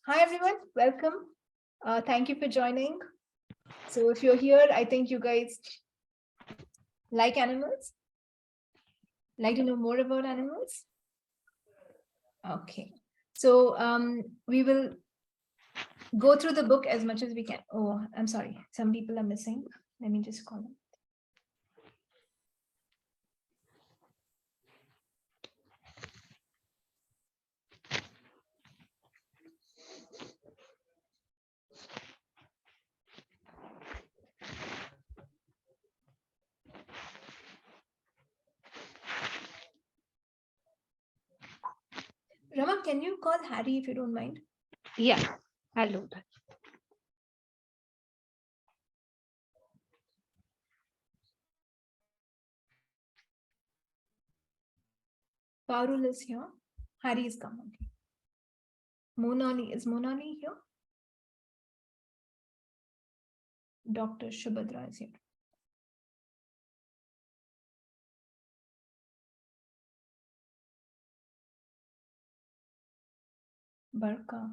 Hi everyone, welcome. Thank you for joining. So if you're here, I think you guys like animals, like to know more about animals. Okay, so we will go through the book as much as we can. Oh, I'm sorry, some people are missing. Let me just call them. Rama, can you call Harry if you don't mind? Yeah, I'll do that. Parul is here. Harry is coming. Monali, is Monali here? Dr. Shubhadra is here. Barka.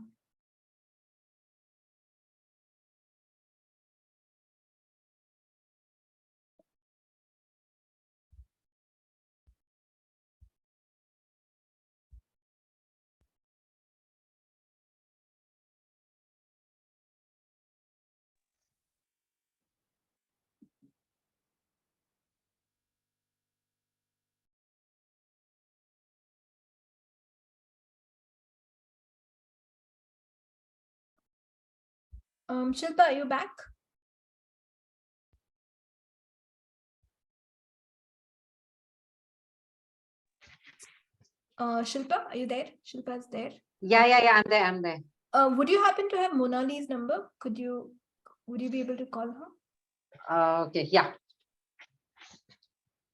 Shilpa, are you back? Shilpa, are you there? Shilpa is there. Yeah, I'm there. Would you happen to have Monali's number? Would you be able to call her? Okay, yeah.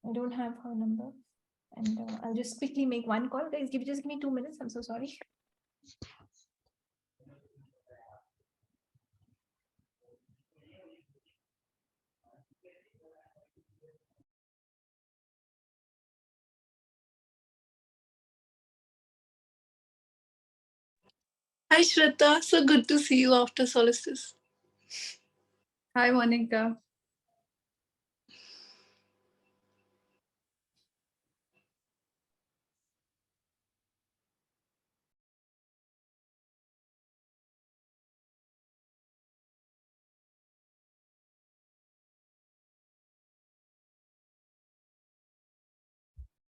I don't have her number. And I'll just quickly make one call. Guys, just give me 2 minutes. I'm so sorry. Hi Shraddha, so good to see you after solstice. Hi Monica.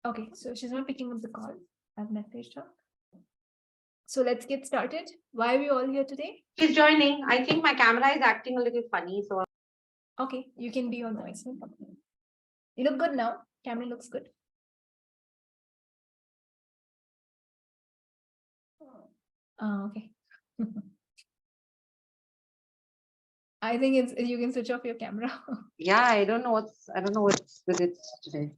Okay, so she's not picking up the call. I've messaged her. So let's get started. Why are we all here today? She's joining. I think my camera is acting a little funny, so Okay, you can be on voice. You look good now. Camera looks good. Okay. I think it's you can switch off your camera. yeah, I don't know what's with it today.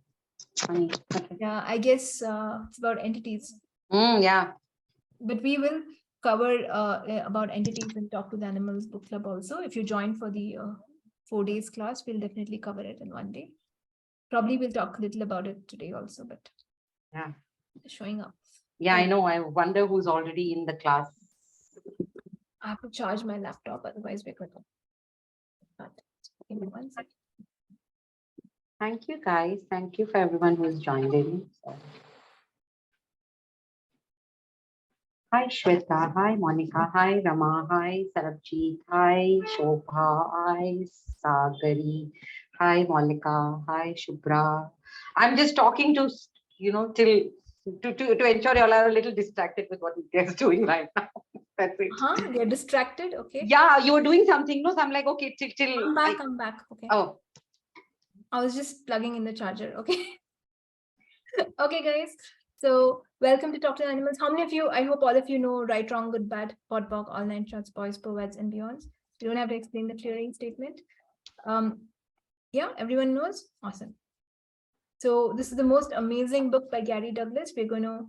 Funny. Okay. Yeah, I guess it's about entities. Yeah. But we will cover about entities and talk to the animals book club also. If you join for the 4 days class, we'll definitely cover it in one day. Probably we'll talk a little about it today also, but Yeah. Showing up. Yeah, I know. I wonder who's already in the class. I have to charge my laptop, otherwise we're going to. But give me 1 second. Thank you, guys. Thank you for everyone who's joined in. So. Hi, Shweta. Hi, Monica. Hi, Rama. Hi, Sarabjeet. Hi, Shobha. Hi, Sagari. Hi, Monica. Hi, Shubhra. I'm just talking to, till to ensure you all are a little distracted with what you guys doing right now. That's it. They're distracted. Okay. Yeah, you were doing something. No, so I'm like, okay, till. I'm back. Okay. Oh. I was just plugging in the charger. Okay. Okay, guys. So welcome to Talk to the Animals. How many of you, I hope all of you know right, wrong, good, bad, pod, bog, all nine shots, boys, poets, and beyonds. You don't have to explain the clearing statement. Yeah, everyone knows. Awesome. So this is the most amazing book by Gary Douglas. We're going to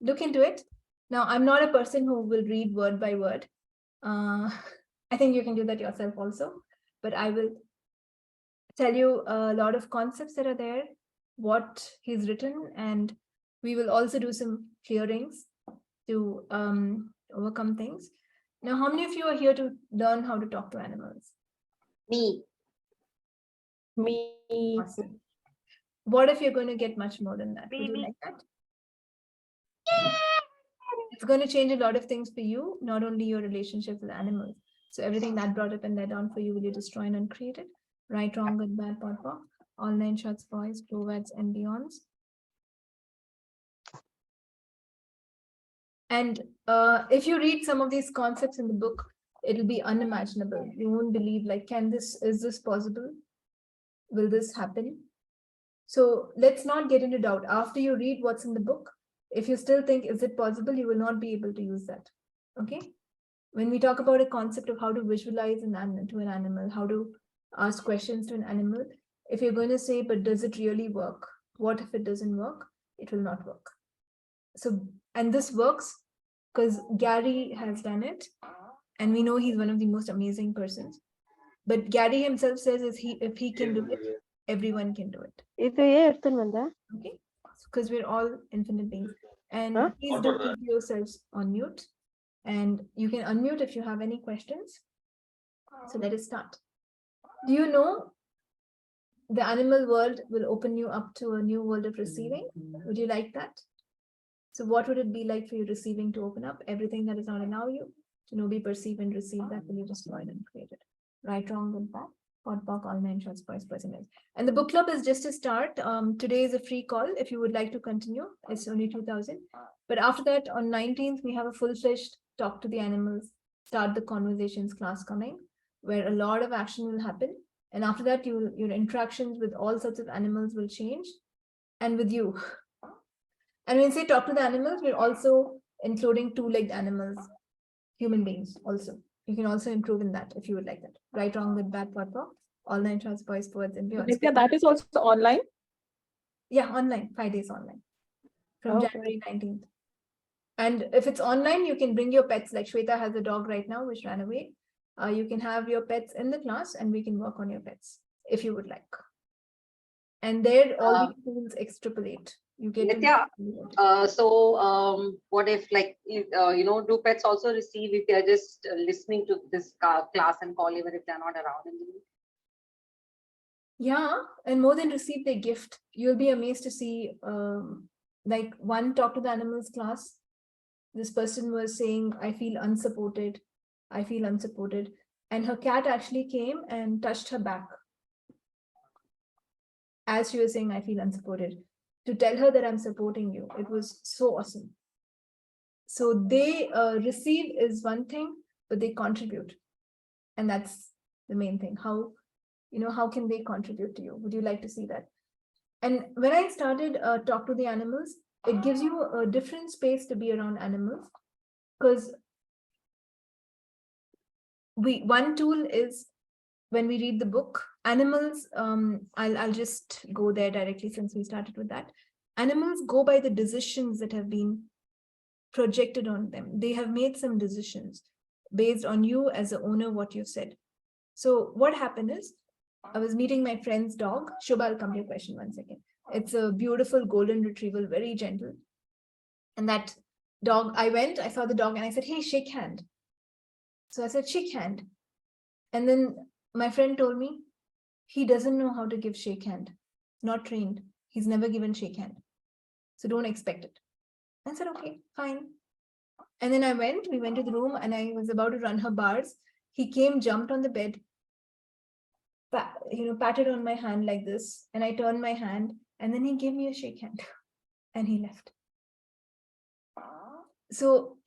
look into it. Now, I'm not a person who will read word by word. I think you can do that yourself also. But I will tell you a lot of concepts that are there, what he's written, and we will also do some clearings to overcome things. Now, how many of you are here to learn how to talk to animals? Me. Awesome. What if you're going to get much more than that? Would you Me. like that? It's going to change a lot of things for you, not only your relationship with animals. So everything that brought up and led on for you, will you destroy and uncreate it? Right, wrong, good, bad, pot, pop, all 9 shots, boys, provads, and beyonds. And if you read some of these concepts in the book, it'll be unimaginable. You won't believe, like, is this possible? Will this happen? So let's not get into doubt. After you read what's in the book, if you still think, is it possible, you will not be able to use that. Okay. When we talk about a concept of how to visualize an animal, how to ask questions to an animal, if you're going to say, but does it really work? What if it doesn't work? It will not work. So, and this works because Gary has done it, and we know he's one of the most amazing persons. But Gary himself says, if he can do it, everyone can do it. Okay, because we're all infinite beings. And please do keep yourselves on mute. And you can unmute if you have any questions. So let us start. Do you know the animal world will open you up to a new world of receiving? Would you like that? So what would it be like for you receiving to open up? Everything that does not allow you to know, be, perceive, and receive, that will you destroy and create it. Right, wrong, good, bad, pot, pock, all 9 shots, boys, percentages. And the book club is just a start. Today is a free call. If you would like to continue, it's only 2,000. But after that, on 19th, we have a full-fledged talk to the animals, start the conversations class coming, where a lot of action will happen. And after that, your interactions with all sorts of animals will change, and with you. And when we say talk to the animals, we're also including 2-legged animals, human beings also. You can also improve in that if you would like that. Right, wrong, good, bad, pot, pop, all 9 shots, boys, poets, and beyond. Nithya, that is also online? Yeah, online, 5 days online from January 19th. And if it's online, you can bring your pets. Like Shweta has a dog right now, which ran away. You can have your pets in the class and we can work on your pets if you would like. And there, all the tools extrapolate. You get Nithya, what if, like, do pets also receive if they're just listening to this class and call even if they're not around in the room? Yeah, and more than receive their gift, you'll be amazed to see, like one talk to the animals class, this person was saying, I feel unsupported. I feel unsupported. And her cat actually came and touched her back as she was saying, I feel unsupported, to tell her that I'm supporting you. It was so awesome. So they receive is one thing, but they contribute. And that's the main thing. How can they contribute to you? Would you like to see that? And when I started talk to the animals, it gives you a different space to be around animals, because one tool is when we read the book, animals, I'll just go there directly since we started with that. Animals go by the decisions that have been projected on them. They have made some decisions based on you as the owner, what you've said. So what happened is, I was meeting my friend's dog. Shubha, I'll come to your question 1 second. It's a beautiful golden retrieval, very gentle. And that dog, I saw the dog and I said, hey, shake hand. So I said, shake hand. And then my friend told me, he doesn't know how to give shake hand. Not trained. He's never given shake hand. So don't expect it. I said, okay, fine. And then we went to the room and I was about to run her bars. He came, jumped on the bed, patted on my hand like this. And I turned my hand and then he gave me a shake hand and he left. So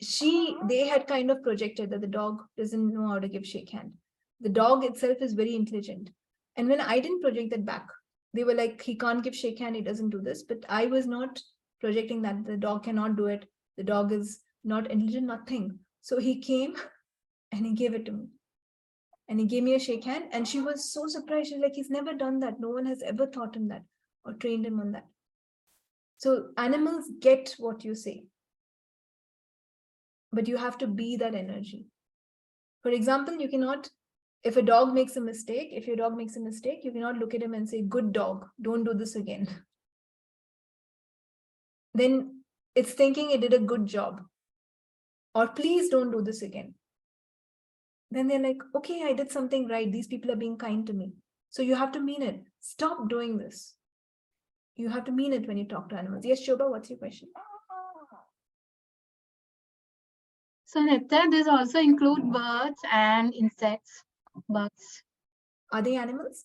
they had kind of projected that the dog doesn't know how to give shake hand. The dog itself is very intelligent. And when I didn't project that back, they were like, he can't give shake hand, he doesn't do this. But I was not projecting that the dog cannot do it. The dog is not intelligent, nothing. So he came and he gave it to me. And he gave me a shake hand. And she was so surprised. She's like, he's never done that. No one has ever taught him that or trained him on that. So animals get what you say. But you have to be that energy. For example, you cannot, if a dog makes a mistake, you cannot look at him and say, good dog, don't do this again. Then it's thinking it did a good job. or please don't do this again. Then they're like, okay, I did something right. These people are being kind to me. So you have to mean it. Stop doing this. You have to mean it when you talk to animals. Yes, Shobha, what's your question? So Nithya, this also include birds and insects. Bugs. Are they animals?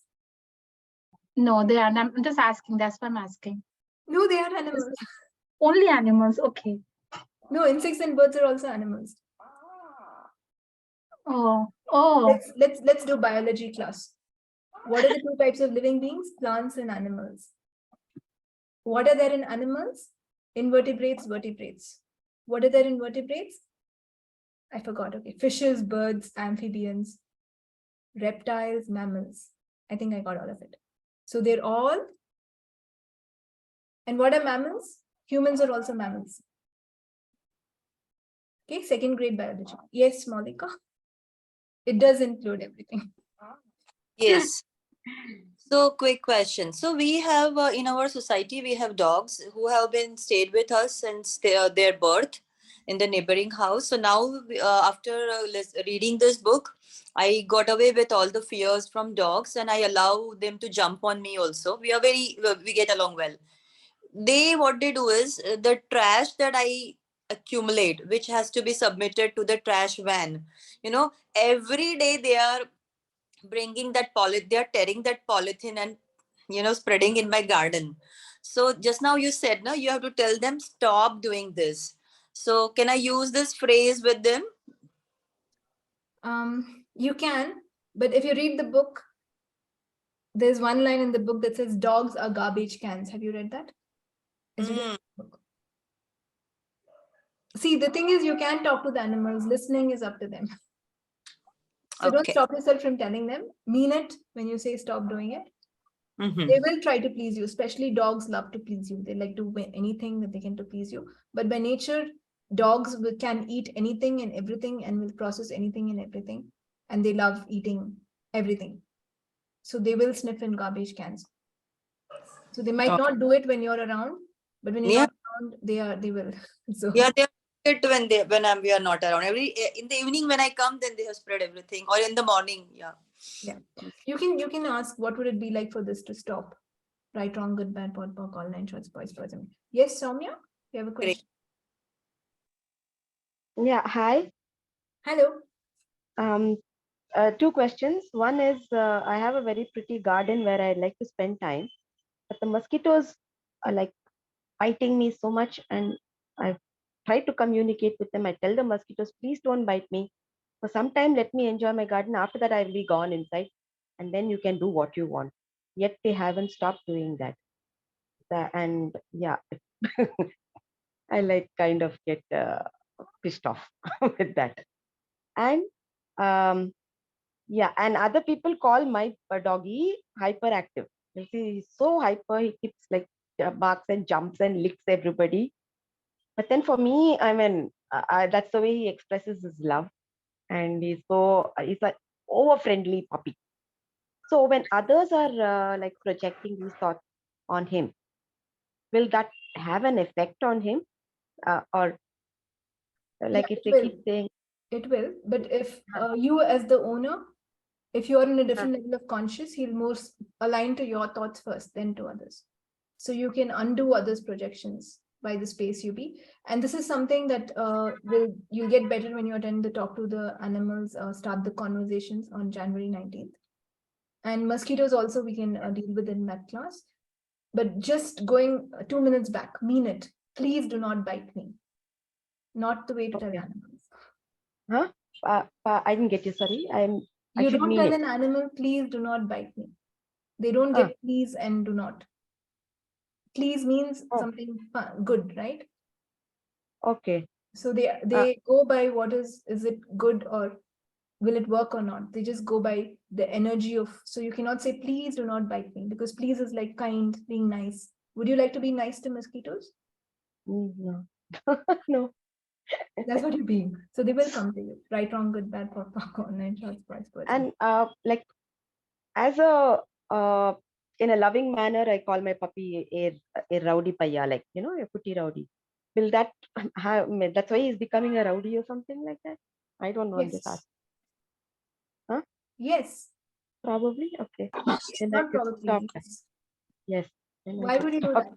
No, they are. I'm just asking. That's why I'm asking. No, they are animals. Only animals. Okay. No, insects and birds are also animals. Oh. Let's do biology class. What are the two types of living beings? Plants and animals. What are there in animals? Invertebrates, vertebrates. What are there in vertebrates? I forgot. Okay. Fishes, birds, amphibians, reptiles, mammals. I think I got all of it. So they're all. And what are mammals? Humans are also mammals. Okay, second grade biology. Yes, Malika. It does include everything. Yes. So, quick question. So, we have in our society, we have dogs who have been stayed with us since their birth in the neighboring house. So now, after reading this book, I got away with all the fears from dogs, and I allow them to jump on me. Also, we get along well. What they do is the trash that I accumulate, which has to be submitted to the trash van. Every day they are bringing that they are tearing that polythene and spreading in my garden. So just now you said, no, you have to tell them stop doing this. So can I use this phrase with them? You can, but if you read the book, there's one line in the book that says dogs are garbage cans. Have you read that? See, the thing is, you can talk to the animals. Listening is up to them. So don't stop yourself from telling them. Mean it when you say stop doing it. They will try to please you. Especially dogs love to please you. They like to do anything that they can to please you. But by nature, dogs can eat anything and everything and will process anything and everything. And they love eating everything. So they will sniff in garbage cans. So they might not do it when you're around, but when you're not around, they will. So yeah, they it when we are not around. In the evening when I come, then they have spread everything, or in the morning. Yeah. You can ask what would it be like for this to stop? Right, wrong, good, bad, pod, poc, all nine shorts, boys, person. Yes, Soumya, you have a question. Yeah, hi. Hello. Two questions. One is I have a very pretty garden where I like to spend time, but the mosquitoes are like biting me so much, and I've tried to communicate with them. I tell the mosquitoes, please don't bite me. For some time, let me enjoy my garden. After that, I'll be gone inside, and then you can do what you want. Yet they haven't stopped doing that. And yeah, I like kind of get pissed off with that. And yeah, and other people call my doggy hyperactive. You see, he's so hyper. He keeps like barks and jumps and licks everybody. But then for me, I mean, that's the way he expresses his love, and he's like over friendly puppy. So when others are like projecting these thoughts on him, will that have an effect on him, or like if they keep saying? It will, but if you as the owner, if you're in a different level of conscious, he'll more align to your thoughts first, then to others. So you can undo others' projections by the space you be. And this is something that you'll get better when you attend the talk to the animals, start the conversations on January 19th. And mosquitoes also we can deal with in that class. But just going 2 minutes back, mean it. Please do not bite me. Not the way to tell animals. Huh? I didn't get you. Sorry. You don't tell an animal, please do not bite me. They don't get please and do not. Please means something fun, good, right? Okay. So they go by what is it good or will it work or not? They just go by the energy of, so you cannot say, please do not bite me, because please is like kind, being nice. Would you like to be nice to mosquitoes? No. No. That's what you're being. So they will come to you. Right, wrong, good, bad, pod, poc, online shots, price, person. And like as a in a loving manner, I call my puppy a rowdy paya, like a putty rowdy, will that have, that's why he's becoming a rowdy or something like that? I don't know. I'm just Yes. asking. Huh? Yes. Probably. Okay. Then I Not could stop. probably. Yes. Yes. Then I Why could would you do stop. that?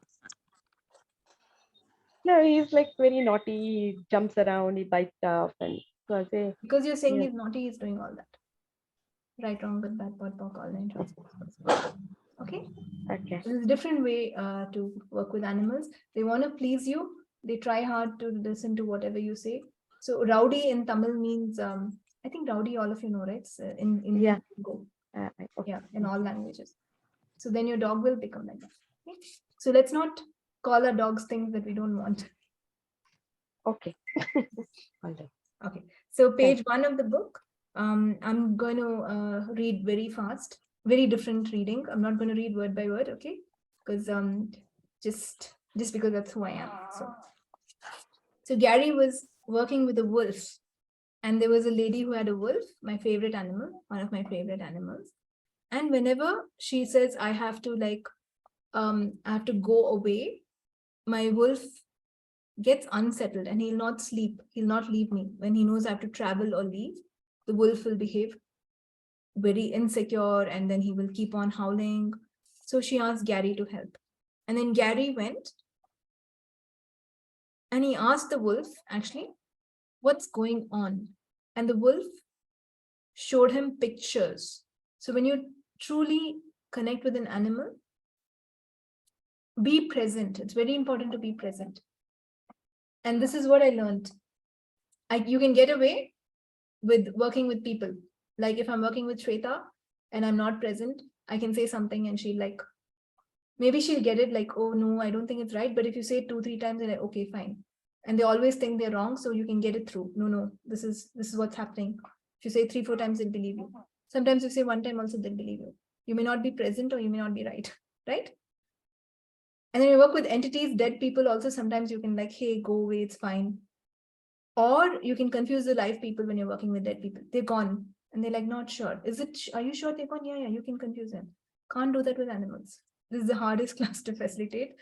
No, he's like very naughty. He jumps around. He bites stuff, and so I say, Because you're saying yes. he's naughty, he's doing all that. Right, wrong, good, bad, pod, poc, all nine shorts. Okay. Okay. There's a different way to work with animals. They want to please you. They try hard to listen to whatever you say. So rowdy in Tamil means, I think rowdy, all of you know, right? It's, in Yeah. lingo. Okay. Yeah, in all languages. So then your dog will become like that. Okay? So let's not call our dogs things that we don't want. Okay. All right. Okay. So page 1 of the book, I'm going to read very fast, very different reading. I'm not going to read word by word, okay? Because just because that's who I am. So Gary was working with a wolf, and there was a lady who had a wolf, my favorite animal, one of my favorite animals. And whenever she says I have to I have to go away, my wolf gets unsettled and he'll not sleep. He'll not leave me. When he knows I have to travel or leave, the wolf will behave very insecure and then he will keep on howling. So she asked Gary to help. And then Gary went and he asked the wolf, actually, what's going on? And the wolf showed him pictures. So when you truly connect with an animal, be present. It's very important to be present. And this is what I learned. You can get away with working with people. Like if I'm working with Shweta and I'm not present, I can say something and she'll maybe she'll get it like, oh no, I don't think it's right. But if you say it 2-3 times, they're like, okay, fine. And they always think they're wrong. So you can get it through. No, this is what's happening. If you say 3-4 times, they'll believe you. Sometimes if you say 1 time also, they'll believe you. You may not be present or you may not be right. Right? And then you work with entities, dead people also, sometimes you can hey, go away, it's fine. Or you can confuse the live people when you're working with dead people. They're gone. And they're not sure. Are you sure they're gone? Yeah, you can confuse them. Can't do that with animals. This is the hardest class to facilitate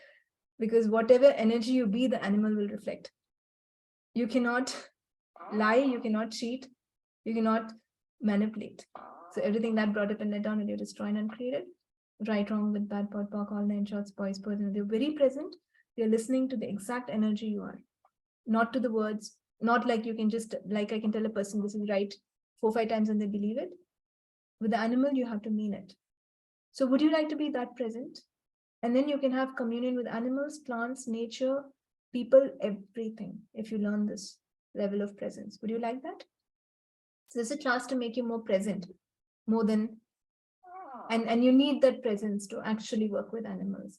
because whatever energy you be, the animal will reflect. You cannot lie, you cannot cheat, you cannot manipulate. So everything that brought up and let down and you destroy and uncreate it. Right, wrong, with bad, pod, poc, all nine shots, boys, person. They're very present. They're listening to the exact energy you are, not to the words. Not like you can just, I can tell a person this is right 4-5 times and they believe it. With the animal, you have to mean it. So would you like to be that present? And then you can have communion with animals, plants, nature, people, everything, if you learn this level of presence. Would you like that? So this is a class to make you more present, more than, and you need that presence to actually work with animals,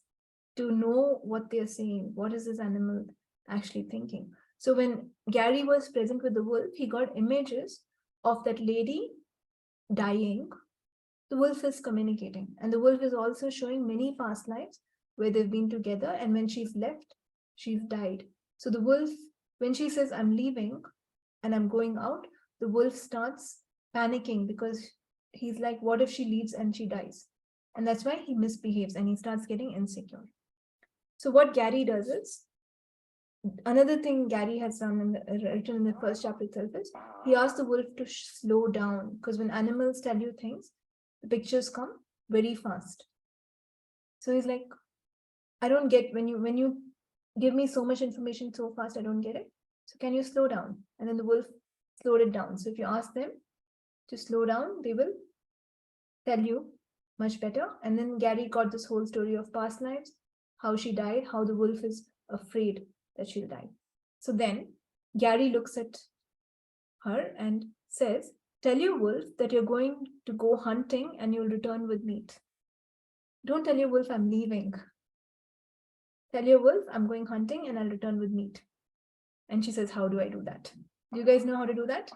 to know what they're saying. What is this animal actually thinking? So when Gary was present with the wolf, he got images of that lady dying. The wolf is communicating, and the wolf is also showing many past lives where they've been together, and when she's left, she's died. So the wolf, when she says, I'm leaving and I'm going out, the wolf starts panicking because he's like, what if she leaves and she dies? And that's why he misbehaves and he starts getting insecure. So what Gary does is, another thing Gary has done written in the first chapter itself is, he asked the wolf to slow down, because when animals tell you things, the pictures come very fast. So he's like, I don't get, when you give me so much information so fast, I don't get it. So can you slow down? And then the wolf slowed it down. So if you ask them to slow down, they will tell you much better. And then Gary got this whole story of past lives, how she died, how the wolf is afraid that she'll die. So then Gary looks at her and says, tell your wolf that you're going to go hunting and you'll return with meat. Don't tell your wolf I'm leaving. Tell your wolf I'm going hunting and I'll return with meat. And she says, how do I do that? Do you guys know how to do that?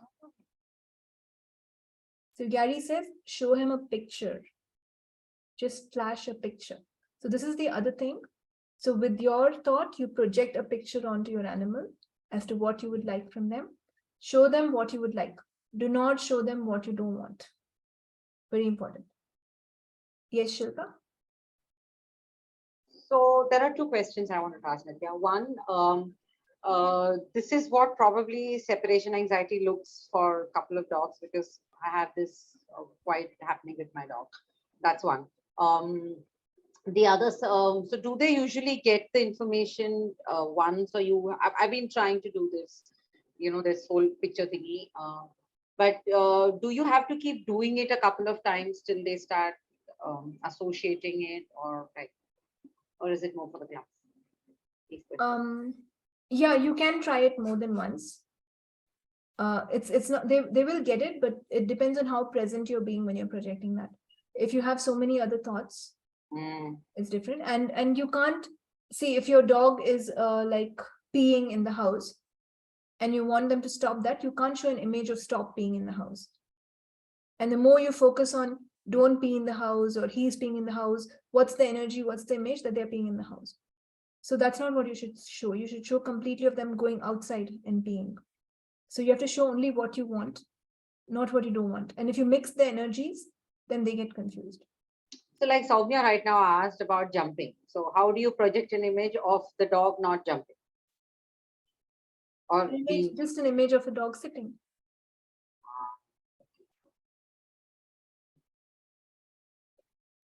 So Gary says, show him a picture. Just flash a picture. So this is the other thing. So with your thought, you project a picture onto your animal as to what you would like from them. Show them what you would like. Do not show them what you don't want. Very important. Yes, Shilpa? So there are two questions I want to ask, Nithya. One, this is what probably separation anxiety looks for a couple of dogs, because I have this quite happening with my dog. That's one. The others, so do they usually get the information once, or I've been trying to do this, this whole picture thingy, but do you have to keep doing it a couple of times till they start associating it, or is it more for the class? Yeah, you can try it more than once. It's not, they will get it, but it depends on how present you're being when you're projecting that. If you have so many other thoughts, it's different. And you can't see if your dog is like peeing in the house and you want them to stop that, you can't show an image of stop peeing in the house. And the more you focus on don't pee in the house, or he's peeing in the house, what's the energy, what's the image that they're peeing in the house? So that's not what you should show. You should show completely of them going outside and peeing. So you have to show only what you want, not what you don't want. And if you mix the energies, then they get confused. So like Soumya right now asked about jumping. So how do you project an image of the dog not jumping? Or just an image of a dog sitting.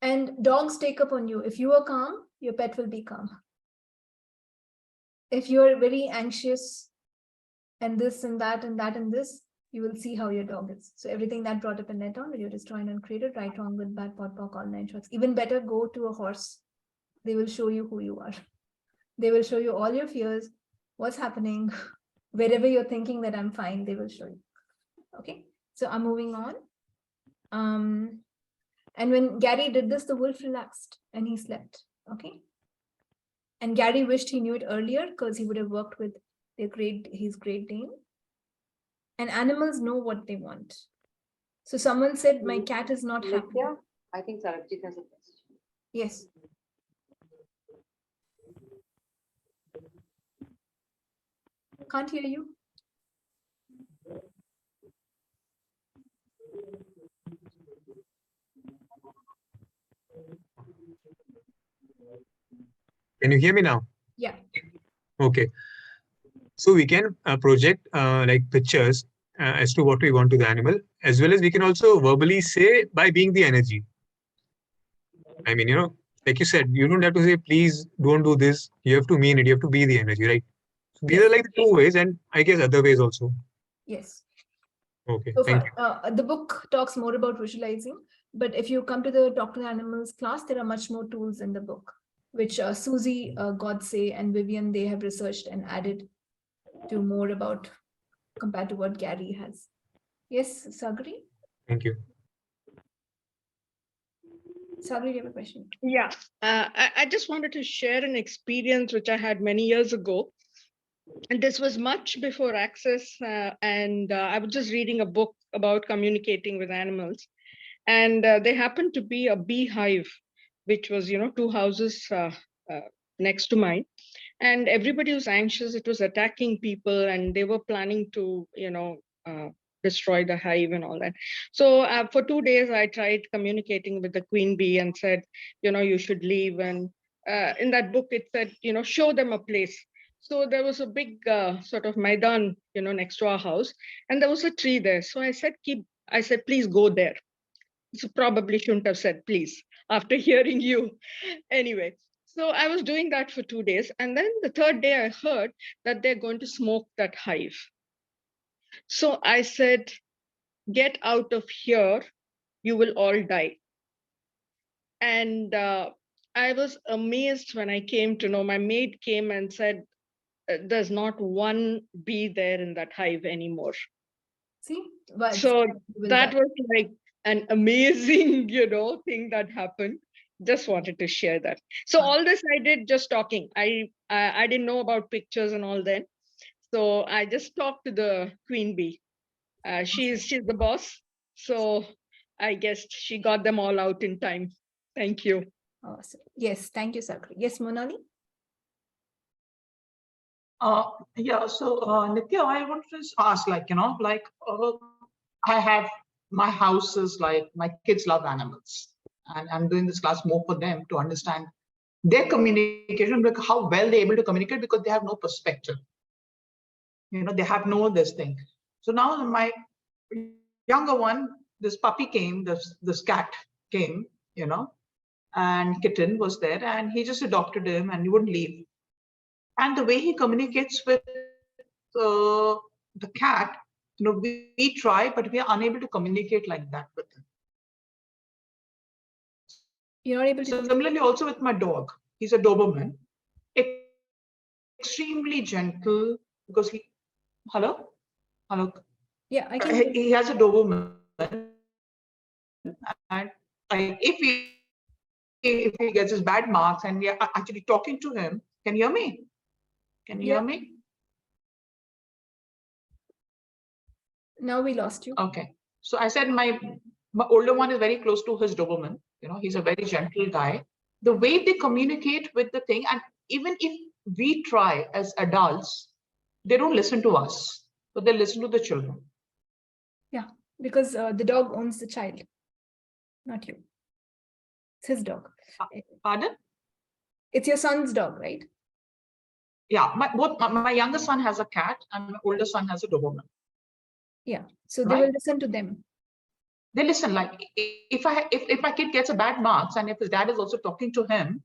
And dogs take up on you. If you are calm, your pet will be calm. If you're very anxious and this and that and that and this, you will see how your dog is. So everything that brought up in net on, video destroyed and created, right, wrong, good, bad, pot, pock, all 9 shots. Even better, go to a horse. They will show you who you are. They will show you all your fears, what's happening, wherever you're thinking that I'm fine, they will show you. Okay, so I'm moving on. And when Gary did this, the wolf relaxed and he slept. Okay. And Gary wished he knew it earlier because he would have worked with his Great Dane. And animals know what they want. So someone said, my cat is not happy. Yeah, I think Sarabjit has a question. Yes. Can't hear you. Can you hear me now? Yeah. Okay. So we can project like pictures as to what we want to the animal, as well as we can also verbally say by being the energy. I mean, like you said, you don't have to say, please don't do this. You have to mean it. You have to be the energy, right? So these are like the 2 ways, and I guess other ways also. Yes. Okay. So Thank you. The book talks more about visualizing, but if you come to the Talk to the Animals class, there are much more tools in the book, which Susie Godse and Vivian, they have researched and added to more about compared to what Gary has. Yes, Sagri? Thank you. Sagri, you have a question? Yeah, I just wanted to share an experience which I had many years ago. And this was much before Access. And I was just reading a book about communicating with animals. And there happened to be a beehive, which was, 2 houses next to mine. And everybody was anxious. It was attacking people and they were planning to, destroy the hive and all that. So for 2 days, I tried communicating with the queen bee and said, you should leave. And in that book, it said, show them a place. So there was a big sort of maidan, next to our house, and there was a tree there. So I said, please go there. So probably shouldn't have said, please, after hearing you. Anyway, so I was doing that for 2 days. And then the 3rd day I heard that they're going to smoke that hive. So I said, get out of here, you will all die. And I was amazed when I came to know, my maid came and said, there's not one bee there in that hive anymore. See? Well, so that was like an amazing, thing that happened. Just wanted to share that. So all this I did just talking. I didn't know about pictures and all that. So I just talked to the queen bee. She's the boss. So I guess she got them all out in time. Thank you. Awesome. Yes, thank you, Sakri. Yes, Monali? Yeah, so Nithya, I want to just ask, I have, my house is like, my kids love animals. And I'm doing this class more for them to understand their communication, like how well they're able to communicate, because they have no perspective. They have no this thing. So now my younger one, this puppy came, this cat came, and kitten was there, and he just adopted him and he wouldn't leave. And the way he communicates with the cat, we try, but we are unable to communicate like that with him. You're not able to. So similarly, also with my dog, he's a Doberman, extremely gentle because he. Hello. Yeah, I can. He has a Doberman, and if he gets his bad marks, and we are actually talking to him, can you hear me? Can you hear me? Now we lost you. Okay. So I said my older one is very close to his Doberman. He's a very gentle guy. The way they communicate with the thing, and even if we try as adults, they don't listen to us, but they listen to the children. Yeah, because the dog owns the child, not you. It's his dog. Pardon? It's your son's dog, right? Yeah, my younger son has a cat and my older son has a Doberman. Yeah, so they will listen to them. They listen. Like if my kid gets a bad marks and if his dad is also talking to him,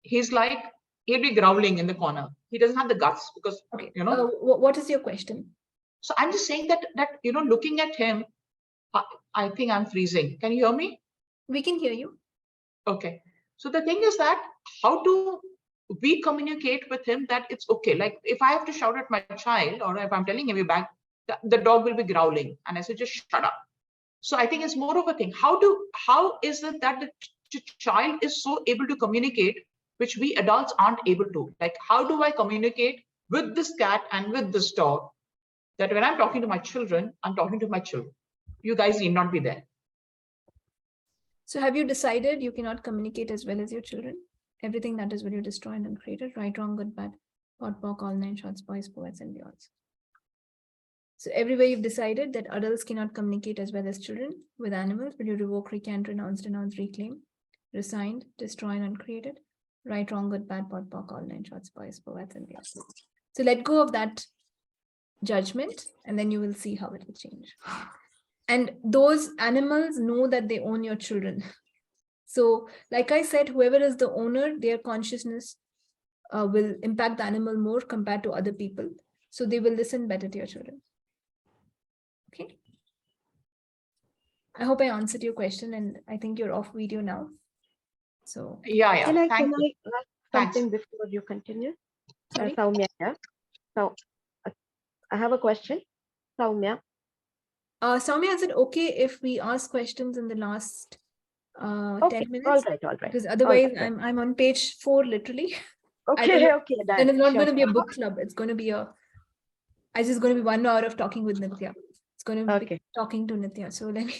he'll be growling in the corner. He doesn't have the guts because what is your question? So I'm just saying that looking at him, I think I'm freezing. Can you hear me? We can hear you. Okay. So the thing is that how do we communicate with him that it's okay? Like if I have to shout at my child, or if I'm telling him you back, the dog will be growling, and I say just shut up. So I think it's more of a thing. How is it that the child is so able to communicate, which we adults aren't able to? Like how do I communicate with this cat and with this dog, that when I'm talking to my children, I'm talking to my children. You guys need not be there. So have you decided you cannot communicate as well as your children? Everything that is will you destroy and uncreated, right, wrong, good, bad, pot, pock, all nine shorts, boys, poets, and beyonds. So everywhere you've decided that adults cannot communicate as well as children with animals, will you revoke, recant, renounce, denounce, reclaim, resigned, destroy, and uncreated, right, wrong, good, bad, pot, pock, all nine shorts, boys, poets, and beyonds. So let go of that judgment, and then you will see how it will change. And those animals know that they own your children. So like I said, whoever is the owner, their consciousness will impact the animal more compared to other people. So they will listen better to your children. Okay. I hope I answered your question, and I think you're off video now. So yeah. Can I Thanks. something before you continue? Sorry? Soumya, yeah. So I have a question. Soumya. Soumya, is it okay if we ask questions in the last 10 minutes? All right. Because otherwise I'm on page 4 literally. Okay. Then it's not going to be a book club. It's going to be it's just going to be 1 hour of talking with Nithya. It's going to be talking to Nithya. So let me.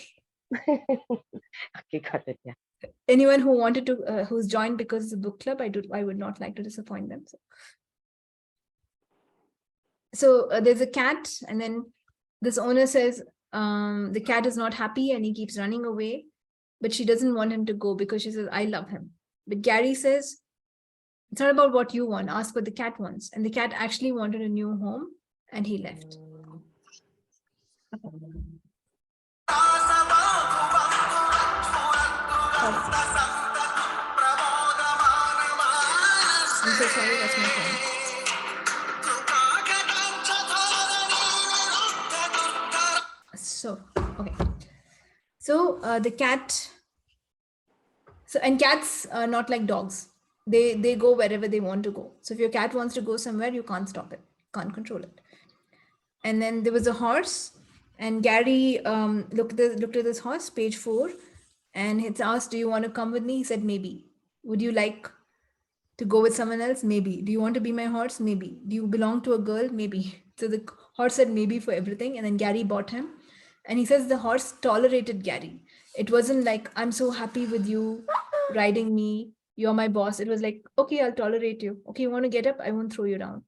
Okay, got it. Yeah. Anyone who wanted to, who's joined because it's a book club, I would not like to disappoint them. So there's a cat, and then this owner says the cat is not happy and he keeps running away, but she doesn't want him to go because she says, I love him. But Gary says, it's not about what you want, ask what the cat wants. And the cat actually wanted a new home and he left. I'm so sorry, that's my phone. So, okay. So the cat, and cats are not like dogs. They go wherever they want to go. So if your cat wants to go somewhere, you can't stop it, can't control it. And then there was a horse, and Gary looked at this horse, page 4, and it's asked, do you want to come with me? He said, maybe. Would you like to go with someone else? Maybe. Do you want to be my horse? Maybe. Do you belong to a girl? Maybe. So the horse said maybe for everything, and then Gary bought him. And he says the horse tolerated Gary. It wasn't like, I'm so happy with you riding me, you're my boss. It was like, okay, I'll tolerate you. Okay, you want to get up? I won't throw you down.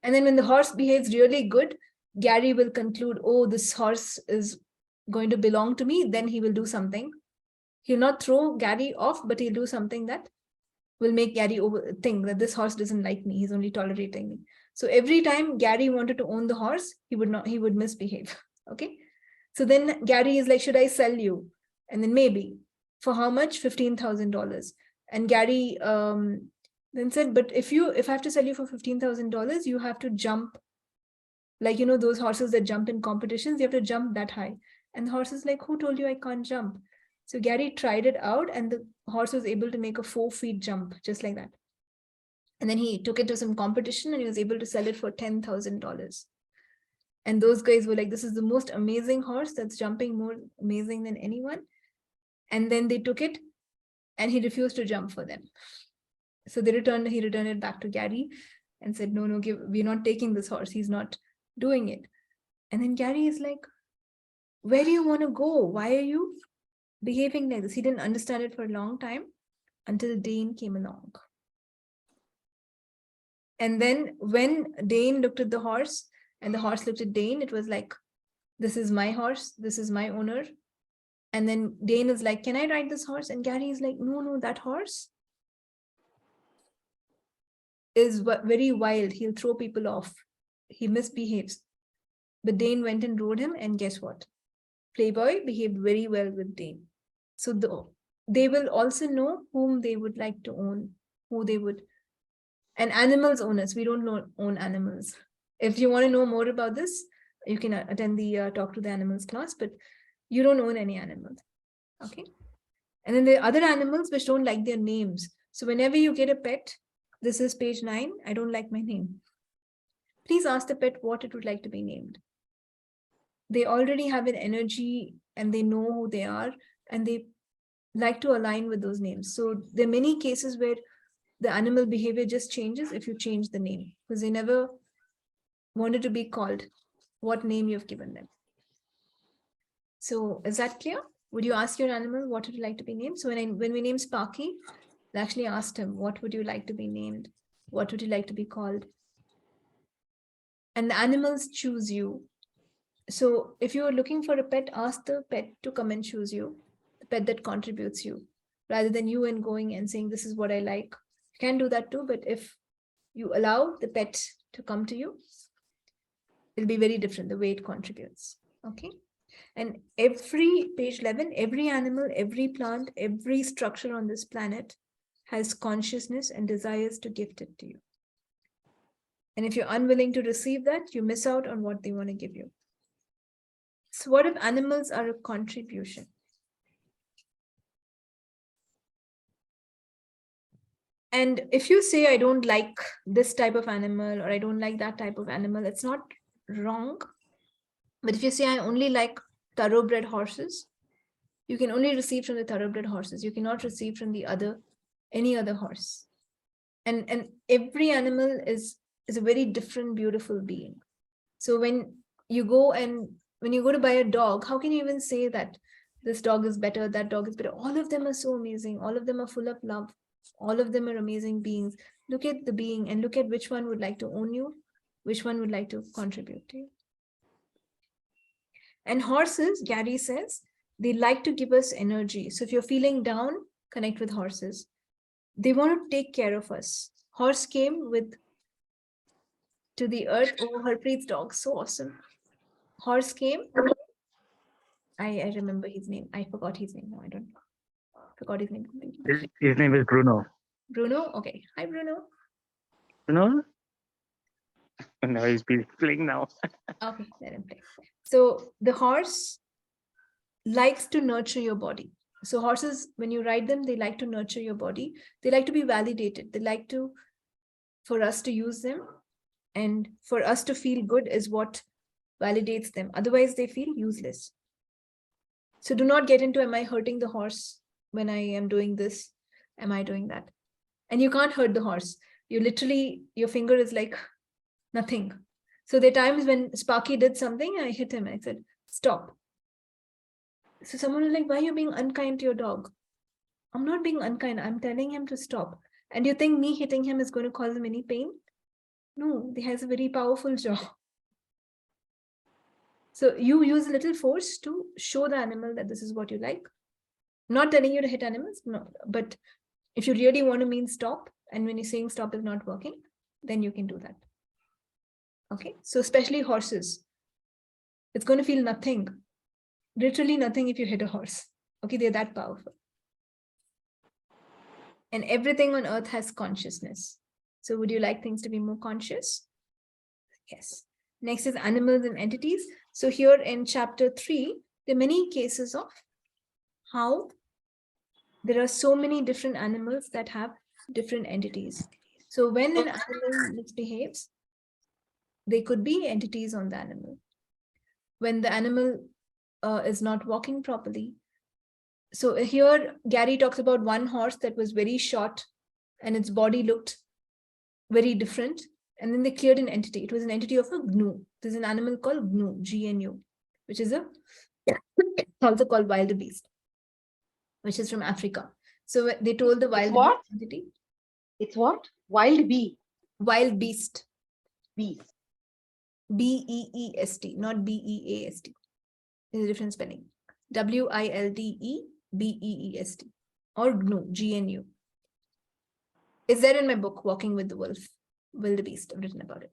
And then when the horse behaves really good, Gary will conclude, oh, this horse is going to belong to me. Then he will do something. He'll not throw Gary off, but he'll do something that will make Gary think that this horse doesn't like me. He's only tolerating me. So every time Gary wanted to own the horse, he would misbehave. Okay. So then Gary is like, should I sell you? And then maybe. For how much? $15,000. And Gary then said, but if I have to sell you for $15,000, you have to jump, like, those horses that jump in competitions, you have to jump that high. And the horse is like, who told you I can't jump? So Gary tried it out, and the horse was able to make a 4-foot jump, just like that. And then he took it to some competition, and he was able to sell it for $10,000. And those guys were like, this is the most amazing horse that's jumping more amazing than anyone. And then they took it, and he refused to jump for them. So he returned it back to Gary and said, no, we're not taking this horse. He's not doing it. And then Gary is like, where do you want to go? Why are you behaving like this? He didn't understand it for a long time until Dane came along. And then when Dane looked at the horse and the horse looked at Dane, it was like, this is my horse. This is my owner. And then Dane is like, can I ride this horse? And Gary is like, no, that horse is very wild. He'll throw people off. He misbehaves. But Dane went and rode him, and guess what? Playboy behaved very well with Dane. So they will also know whom they would like to own, who they would. And animals own us. We don't own animals. If you want to know more about this, you can attend the Talk to the Animals class, but you don't own any animals. Okay. And then there are other animals which don't like their names. So whenever you get a pet, this is page 9. I don't like my name. Please ask the pet what it would like to be named. They already have an energy, and they know who they are, and they like to align with those names. So there are many cases where the animal behavior just changes if you change the name, because they never wanted to be called what name you've given them. So is that clear? Would you ask your animal what would you like to be named? So when we named Sparky, I actually asked him, what would you like to be named? What would you like to be called? And the animals choose you. So if you're looking for a pet, ask the pet to come and choose you, the pet that contributes you, rather than you and going and saying, this is what I like. You can do that too, but if you allow the pet to come to you, it'll be very different, the way it contributes. Okay. And every page 11, every animal, every plant, every structure on this planet has consciousness and desires to gift it to you. And if you're unwilling to receive that, you miss out on what they want to give you. So what if animals are a contribution? And if you say, I don't like this type of animal, or I don't like that type of animal, it's not wrong. But if you say, I only like thoroughbred horses, you can only receive from the thoroughbred horses. You cannot receive from any other horse. And every animal is a very different, beautiful being. So when you go to buy a dog, how can you even say that this dog is better, that dog is better? All of them are so amazing. All of them are full of love. All of them are amazing beings. Look at the being and look at which one would like to own you, which one would like to contribute to you. And horses, Gary says, they like to give us energy. So if you're feeling down, connect with horses. They want to take care of us. Horse came to the earth. Oh, Harpreet's dog, so awesome. Horse came. I remember his name. I forgot his name. No, I don't know. Forgot his name completely. His name is Bruno. Bruno? Okay. Hi, Bruno. Bruno? No, he's playing now. Okay, let him play. So the horse likes to nurture your body. So horses, when you ride them, they like to nurture your body. They like to be validated. They like for us to use them, and for us to feel good is what validates them. Otherwise, they feel useless. So do not get into, am I hurting the horse when I am doing this? Am I doing that? And you can't hurt the horse. You literally, your finger is like nothing. So there are times when Sparky did something, I hit him. I said, stop. So someone was like, why are you being unkind to your dog? I'm not being unkind. I'm telling him to stop. And you think me hitting him is going to cause him any pain? No, he has a very powerful jaw. So you use a little force to show the animal that this is what you like. I'm not telling you to hit animals, no. But if you really want to mean stop, and when you're saying stop is not working, then you can do that. Okay, so especially horses. It's going to feel nothing, literally nothing if you hit a horse. Okay, they're that powerful. And everything on earth has consciousness. So would you like things to be more conscious? Yes. Next is animals and entities. So here in chapter 3, there are many cases of how there are so many different animals that have different entities. So when an animal misbehaves, they could be entities on the animal. When the animal is not walking properly. So here Gary talks about one horse that was very short and its body looked very different. And then they cleared an entity. It was an entity of a gnu. There's an animal called gnu, GNU, which is also called wildebeest, which is from Africa. So they told the It's wild what? entity. It's what? Wild bee. Wild beast. Bees. B-E-E-S-T, not B-E-A-S-T. There's a different spelling. W-I-L-D-E-B-E-E-S-T or GNU, G-N-U. It's there in my book, Walking with the Wolf, Wildebeest. I've written about it,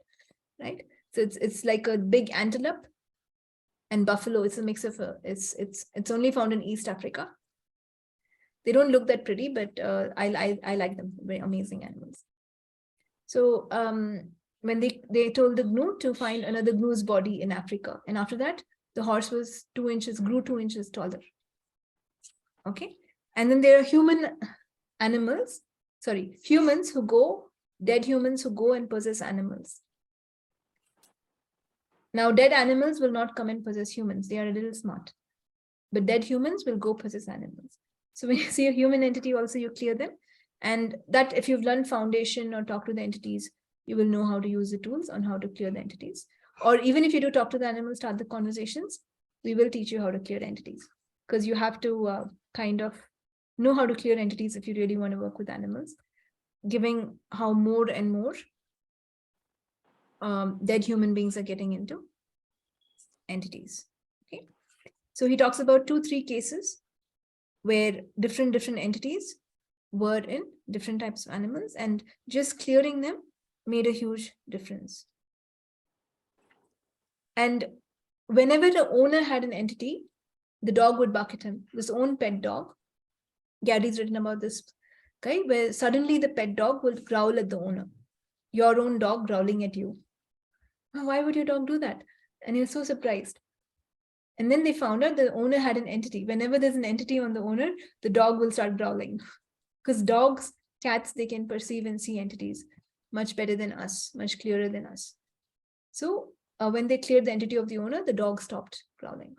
right? So it's like a big antelope and buffalo. It's a mix of it's only found in East Africa. They don't look that pretty, but I like them. Very amazing animals. So when they told the gnu to find another gnu's body in Africa, and after that the horse was 2 inches, grew 2 inches taller. Okay, and then there are humans who go, dead humans who go and possess animals. Now, dead animals will not come and possess humans. They are a little smart. But dead humans will go possess animals. So when you see a human entity, also you clear them. And that if you've learned foundation or talk to the entities, you will know how to use the tools on how to clear the entities. Or even if you do talk to the animals, start the conversations, we will teach you how to clear entities. Because you have to kind of know how to clear entities if you really want to work with animals, giving how more and more dead human beings are getting into entities. Okay, so he talks about 2-3 cases where different entities were in different types of animals, and just clearing them made a huge difference. And whenever the owner had an entity, the dog would bark at him. His own pet dog. Gary's written about this, okay, where suddenly the pet dog will growl at the owner. Your own dog growling at you. Why would your dog do that? And he was so surprised. And then they found out the owner had an entity. Whenever there's an entity on the owner, the dog will start growling. Because dogs, cats, they can perceive and see entities much better than us, much clearer than us. So when they cleared the entity of the owner, the dog stopped growling.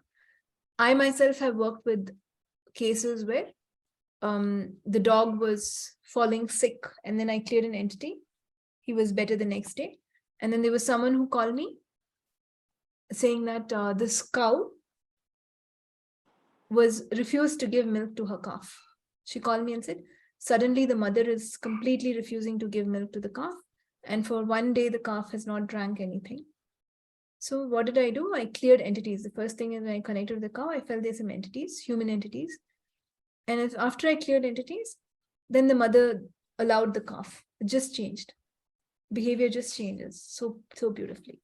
I myself have worked with cases where the dog was falling sick, and then I cleared an entity. He was better the next day. And then there was someone who called me saying that this cow was refused to give milk to her calf. She called me and said, suddenly the mother is completely refusing to give milk to the calf. And for one day, the calf has not drank anything. So what did I do? I cleared entities. The first thing is when I connected with the cow, I felt there's some entities, human entities. And after I cleared entities, then the mother allowed the calf. It just changed. Behavior just changes so beautifully.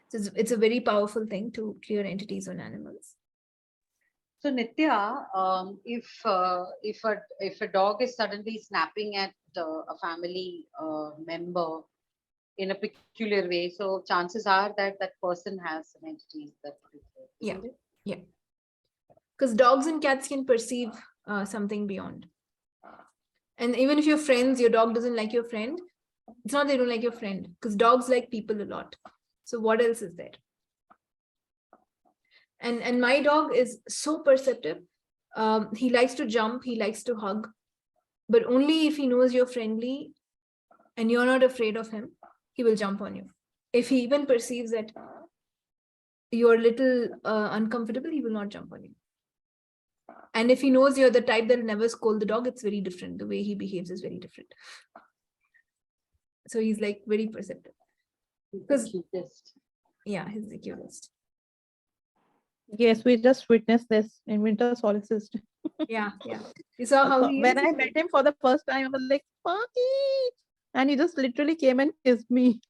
So it's a very powerful thing to clear entities on animals. So Nithya, if a dog is suddenly snapping at a family member in a peculiar way, so chances are that that person has some entities that. Yeah. Because dogs and cats can perceive something beyond. And even if you're friends, your dog doesn't like your friend. It's not they don't like your friend, because dogs like people a lot. So what else is there? And my dog is so perceptive. He likes to jump, he likes to hug, but only if he knows you're friendly and you're not afraid of him, he will jump on you. If he even perceives that you're a little uncomfortable, he will not jump on you. And if he knows you're the type that will never scold the dog, it's very different. The way he behaves is very different. So he's like very perceptive. He's the cutest. Yeah, he's the cutest. Yes, we just witnessed this in winter solstice. Yeah. You saw how he when is? I met him for the first time, I was like, Sparky! And he just literally came and kissed me.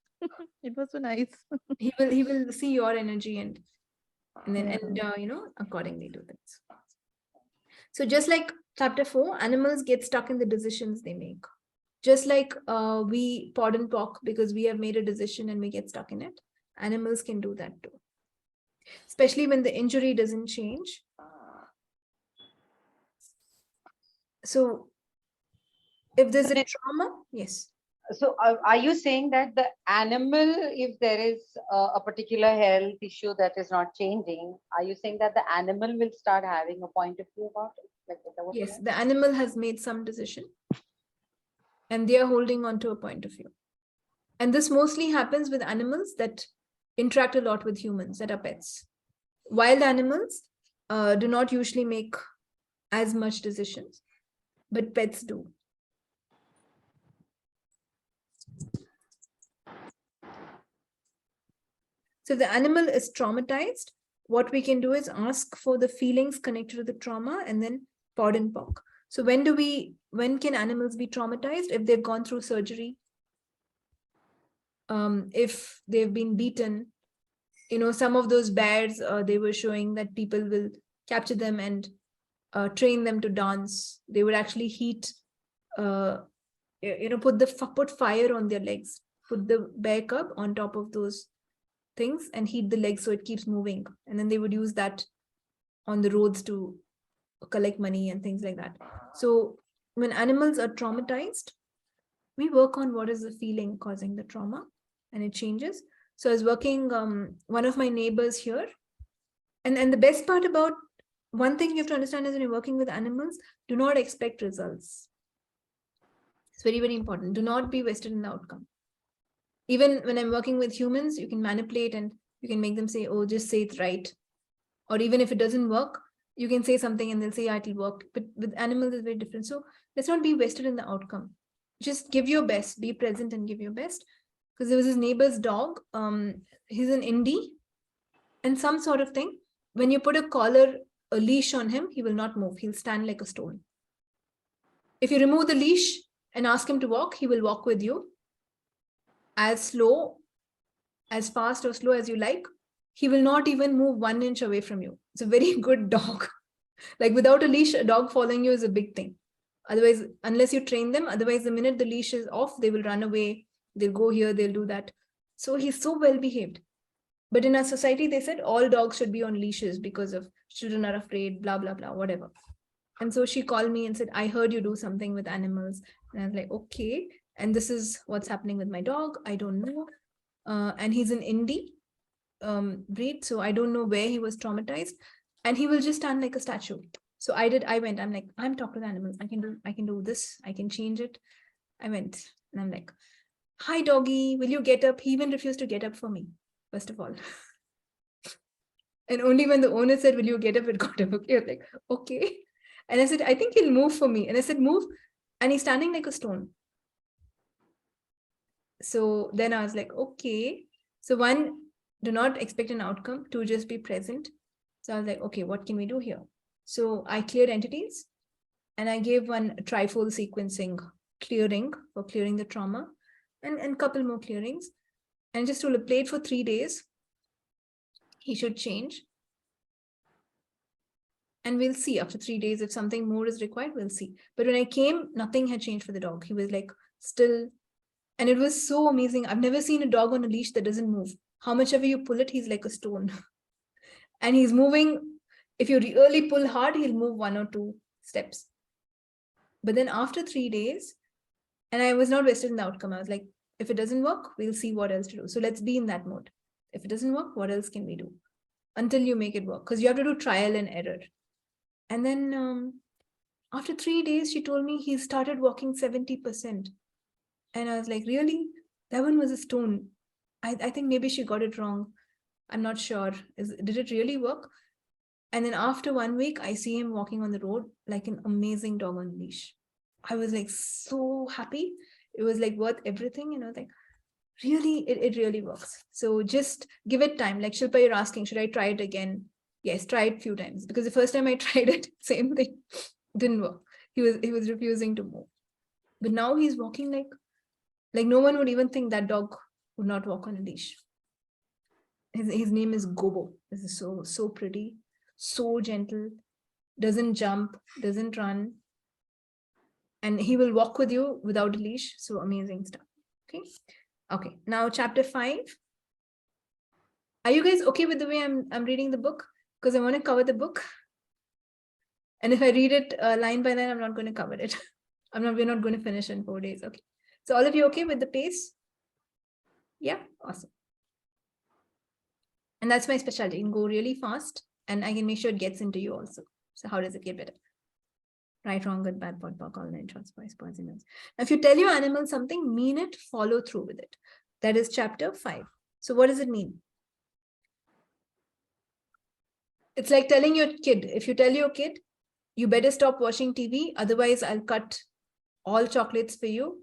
It was so nice. He will see your energy and then Yeah. you know, accordingly do things. So just like chapter 4, animals get stuck in the decisions they make. Just like we pod and pock because we have made a decision and we get stuck in it. Animals can do that too. Especially when the injury doesn't change. So if there's a trauma, yes. So are you saying that the animal, if there is a particular health issue that is not changing, are you saying that the animal will start having a point of view about it? Like, is that what you're Yes, saying? the animal has made some decision and they are holding on to a point of view. And this mostly happens with animals that interact a lot with humans, that are pets. Wild animals do not usually make as much decisions, but pets do. So if the animal is traumatized, what we can do is ask for the feelings connected to the trauma and then pod and pock. So when can animals be traumatized? If they've gone through surgery, if they've been beaten, you know, some of those bears, they were showing that people will capture them and train them to dance. They would actually heat, you know, put fire on their legs, put the bear cub on top of those things and heat the legs so it keeps moving. And then they would use that on the roads to collect money and things like that. So when animals are traumatized, we work on what is the feeling causing the trauma and it changes. So I was working, one of my neighbors here, and the best part about, one thing you have to understand is when you're working with animals, do not expect results. It's very, very important. Do not be vested in the outcome. Even when I'm working with humans, you can manipulate and you can make them say, oh, just say it right. Or even if it doesn't work, you can say something and they'll say, yeah, it'll work. But with animals, it's very different. So let's not be vested in the outcome. Just give your best, be present and give your best. Because there was his neighbor's dog. He's an indie and some sort of thing. When you put a leash on him, he will not move. He'll stand like a stone. If you remove the leash and ask him to walk, he will walk with you as slow, as fast or slow as you like. He will not even move 1 inch away from you. It's a very good dog. Like without a leash, a dog following you is a big thing. Otherwise, unless you train them, otherwise the minute the leash is off, they will run away. They'll go here, they'll do that. So he's so well behaved. But in our society, they said all dogs should be on leashes because of children are afraid, blah, blah, blah, whatever. And so she called me and said, I heard you do something with animals. And I was like, okay. And this is what's happening with my dog. I don't know. And he's an indie breed. So I don't know where he was traumatized. And he will just stand like a statue. So I'm like, I'm talking to the animals. I can do this. I can change it. I went and I'm like, hi, doggy, will you get up? He even refused to get up for me, first of all. And only when the owner said, will you get up, it got up. Okay, I was like, okay. And I said, I think he'll move for me. And I said, move. And he's standing like a stone. So then I was like, okay. So 1, do not expect an outcome. 2, just be present. So I was like, okay, what can we do here? So I cleared entities and I gave one trifold sequencing clearing for clearing the trauma and a couple more clearings. And just to play it for 3 days, he should change. And we'll see after 3 days, if something more is required, we'll see. But when I came, nothing had changed for the dog. He was like still, and it was so amazing. I've never seen a dog on a leash that doesn't move. How much ever you pull it, he's like a stone. And he's moving. If you really pull hard, he'll move 1 or 2 steps. But then after 3 days, and I was not vested in the outcome. I was like, if it doesn't work, we'll see what else to do. So let's be in that mode. If it doesn't work, what else can we do? Until you make it work. Because you have to do trial and error. And then after 3 days, she told me he started walking 70%. And I was like, really? That one was a stone. I think maybe she got it wrong. I'm not sure. Did it really work? And then after 1 week, I see him walking on the road like an amazing dog on leash. I was like so happy. It was like worth everything. And I was like, really, it really works. So just give it time. Like Shilpa, you're asking, should I try it again? Yes, try it a few times. Because the first time I tried it, same thing, didn't work. He was refusing to move. But now he's walking like no one would even think that dog would not walk on a leash. His name is Gobo. This is so pretty, so gentle, doesn't jump, doesn't run. And he will walk with you without a leash. So amazing stuff. Okay. Now chapter 5. Are you guys okay with the way I'm reading the book? Because I want to cover the book. And if I read it line by line, I'm not going to cover it. We're not going to finish in 4 days. Okay. So all of you okay with the pace? Yeah, awesome. And that's my specialty. You can go really fast and I can make sure it gets into you also. So how does it get better? Right, wrong, good, bad, pot, all 9 shots, boys, boys, and girls. Now, if you tell your animal something, mean it, follow through with it. That is chapter 5. So what does it mean? It's like telling your kid, if you tell your kid, you better stop watching TV, otherwise I'll cut all chocolates for you.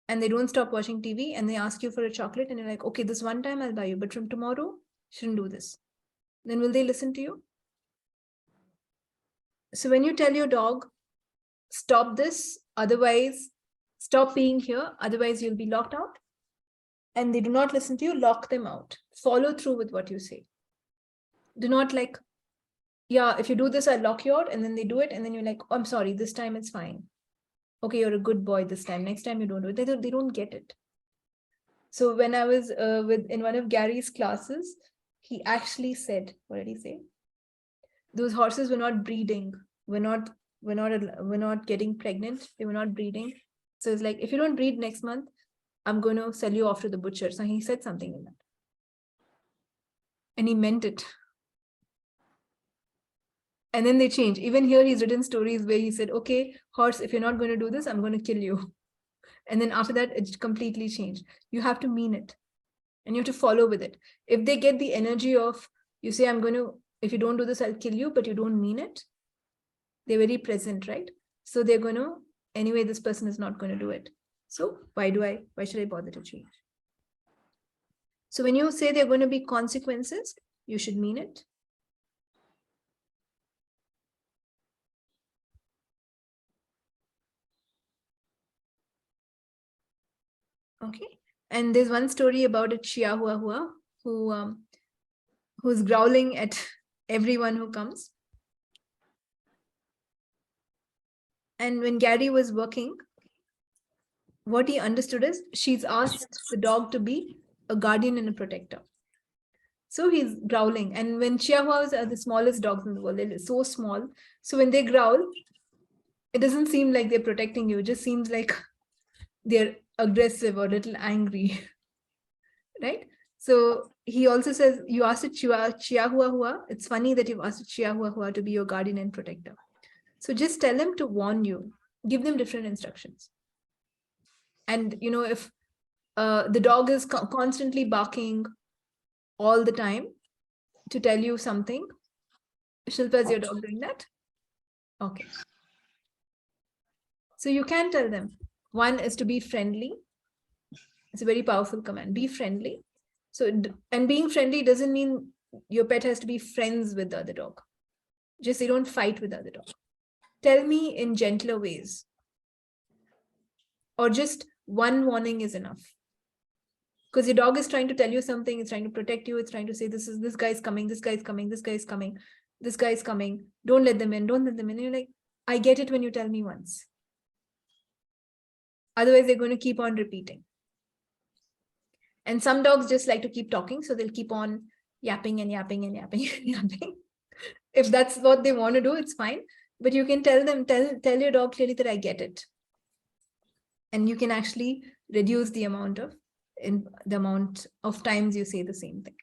And they don't stop watching TV and they ask you for a chocolate and you're like, okay, this one time I'll buy you, but from tomorrow, shouldn't do this. Then will they listen to you? So when you tell your dog, stop this, otherwise stop being here, otherwise you'll be locked out, and they do not listen to you, lock them out. Follow through with what you say. Do not like, yeah, if you do this, I'll lock you out, and then they do it, and then you're like, oh, I'm sorry, this time it's fine. Okay, you're a good boy this time. Next time you don't do it. They don't get it. So when I was in one of Gary's classes, he actually said, what did he say? Those horses were not breeding. We're not getting pregnant. They were not breeding. So it's like, if you don't breed next month, I'm going to sell you off to the butcher. So he said something like that. And he meant it. And then they change. Even here, he's written stories where he said, okay, horse, if you're not going to do this, I'm going to kill you. And then after that, it completely changed. You have to mean it. And you have to follow with it. If they get the energy of, you say, if you don't do this, I'll kill you, but you don't mean it. They're very present, right? So they're going to, anyway, this person is not going to do it. So why should I bother to change? So when you say there are going to be consequences, you should mean it. Okay. And there's one story about a chihuahua who's growling at everyone who comes. And when Gary was working, what he understood is she's asked the dog to be a guardian and a protector. So he's growling. And when chihuahuas are the smallest dogs in the world, they're so small. So when they growl, it doesn't seem like they're protecting you. It just seems like they're aggressive or a little angry, right? So he also says, you asked a chihuahua. It's funny that you've asked a chihuahua to be your guardian and protector. So just tell them to warn you, give them different instructions. And, if the dog is constantly barking all the time to tell you something, Shilpa, is your dog doing that? Okay. So you can tell them. One is to be friendly. It's a very powerful command. Be friendly. So, and being friendly doesn't mean your pet has to be friends with the other dog. Just they don't fight with the other dog. Tell me in gentler ways. Or just one warning is enough. Because your dog is trying to tell you something, it's trying to protect you, it's trying to say, this guy's coming, this guy's coming, this guy's coming, this guy's coming. Don't let them in, don't let them in. And you're like, I get it when you tell me once. Otherwise, they're going to keep on repeating. And some dogs just like to keep talking, so they'll keep on yapping and yapping and yapping and yapping. If that's what they want to do, it's fine. But you can tell them, tell your dog clearly that I get it. And you can actually reduce the amount of times you say the same thing.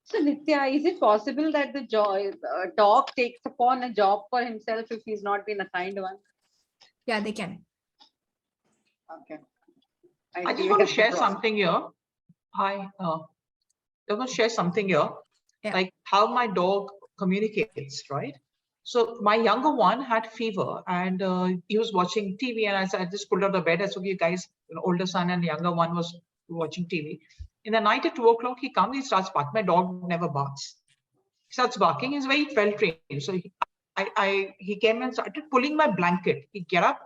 So Nithya, is it possible that the dog takes upon a job for himself if he's not been assigned one? Yeah, they can. Okay. I just want to share something here. Hi. I want to share something here. Yeah. Like how my dog communicates, right? So my younger one had fever and he was watching TV, and I just pulled out the bed. I said, you guys, older son and younger one was watching TV. In the night at 2 o'clock, he comes, he starts barking. My dog never barks. He starts barking. He's very well trained. So he came and started pulling my blanket. He'd get up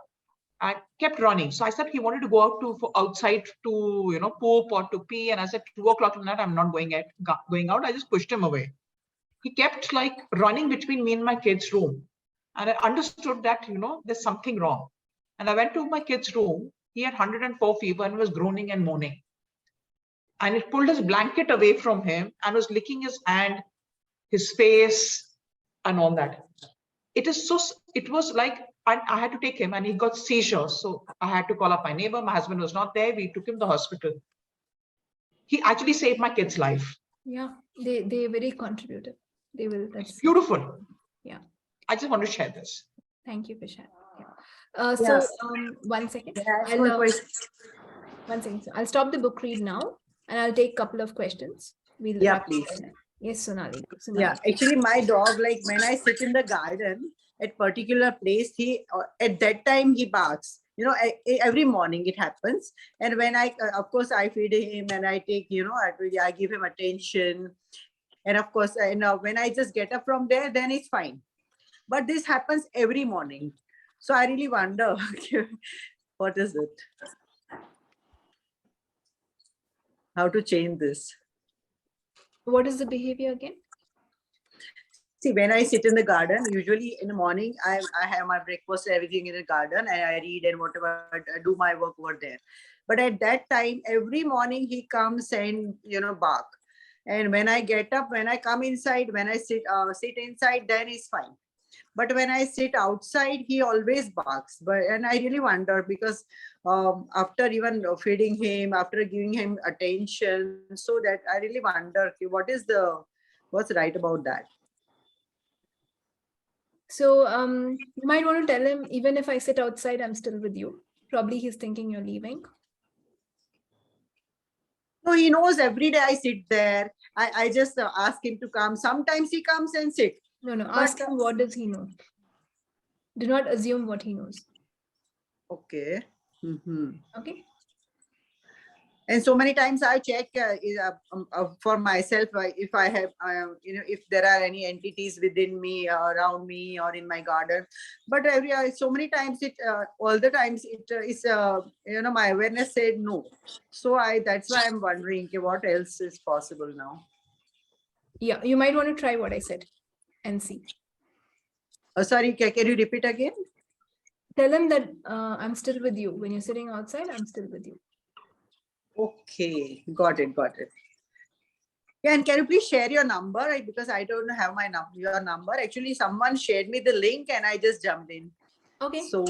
and kept running. So I said he wanted to go out to outside to poop or to pee, and I said 2 o'clock in the night I'm not going out. I just pushed him away. He kept like running between me and my kid's room, and I understood that there's something wrong. And I went to my kid's room. He had 104 fever and was groaning and moaning. And it pulled his blanket away from him and was licking his hand, his face, and all that. It was like I had to take him, and he got seizures. So I had to call up my neighbor. My husband was not there. We took him to the hospital. He actually saved my kid's life. Yeah, they very contributive. They will. That's Beautiful. Yeah. I just want to share this. Thank you, Vishal. Yeah. So 1 second. One second. So I'll stop the book read now, and I'll take a couple of questions. We'll Yeah, please. Yes, Sonali. Yeah, actually, my dog, like when I sit in the garden at particular place, he at that time he barks. Every morning it happens, and when I, of course, I feed him and I take, I give him attention, and of course, when I just get up from there, then it's fine. But this happens every morning, so I really wonder, what is it? How to change this? What is the behavior again? See, when I sit in the garden, usually in the morning, I have my breakfast, everything in the garden, and I read and whatever, I do my work over there. But at that time, every morning he comes and, bark. And when I get up, when I come inside, when I sit inside, then it's fine. But when I sit outside, he always barks. And I really wonder because after even feeding him, after giving him attention, so that I really wonder what's right about that. So you might want to tell him, even if I sit outside, I'm still with you. Probably he's thinking you're leaving. No, he knows every day I sit there. I just ask him to come. Sometimes he comes and sit. No. Ask him, what does he know? Do not assume what he knows. Okay. Okay. And so many times I check for myself if I have, if there are any entities within me, around me, or in my garden. But so many times all the times it is, my awareness said no. So that's why I'm wondering what else is possible now. Yeah, you might want to try what I said and see. Sorry, can you repeat again? Tell him that I'm still with you. When you're sitting outside, I'm still with you. Okay, got it. Yeah, and can you please share your number? Because I don't have your number. Actually, someone shared me the link and I just jumped in. Okay. So,